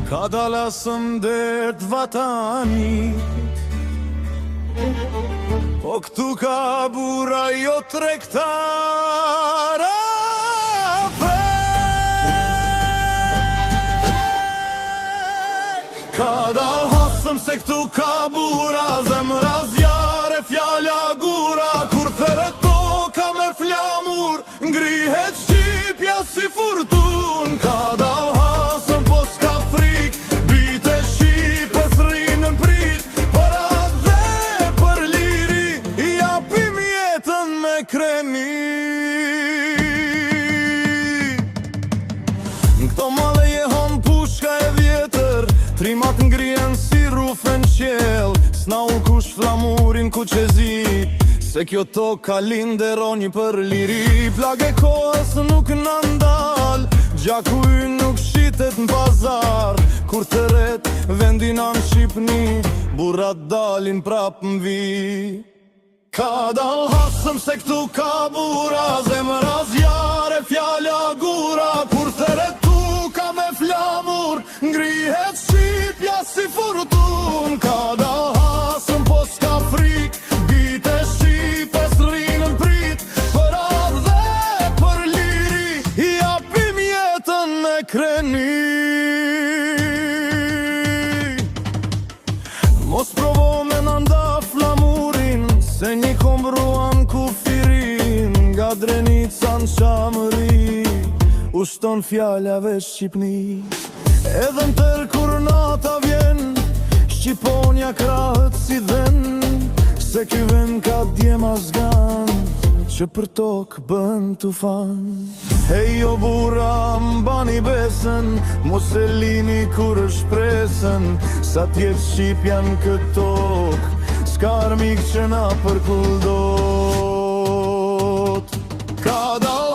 Ka dalasëm det vatanit, po këtu ka bura jo tregtara. Ka dal hasëm se këtu ka bura, zemra zjare, fjalla gura. Kur theret toka me flamur, ngrihet Shqipja si furtun. Ka dal hasëm po s'ka frik, bite Shqipës rinën prit. Për atë dhe për liri, i japim jetën me kreni. Këto male jehon pushka e vjetër, trimat ngrien si rufen qel. S'na u kush flamurin ku qezi, se kjo toka lindero një për liri. Plag e kohës nuk në ndal, gjaku y nuk shitet në pazar. Kur të ret vendina në Shqipni, burrat dalin prap m'vi. Ka dal hasëm se këtu ka bura, zemra zjare, fjalla gura. Kur të ret tuka me flamur, ngrihet Shqipja si furtun. Ka dal hasëm po s'ka frik, bite Shqipës rinën prit. Për atë dhe për liri, i japim jetën me kreni. Mos provo me nënda flamurin, se një kombruan kufirin. Nga Drenica në Qamëri, ushton fjallave Shqipni. Edhe në tër kur nata vjen, Shqiponja krahët si dhen. Se ky vend ka djema zgan, që për tokë bën tufan. Hej o bura mbani besen, mos e lini kur është presen. Sa t'jet Shqipja në këtë tokë, s'ka armik që na përkuldot. Ka dal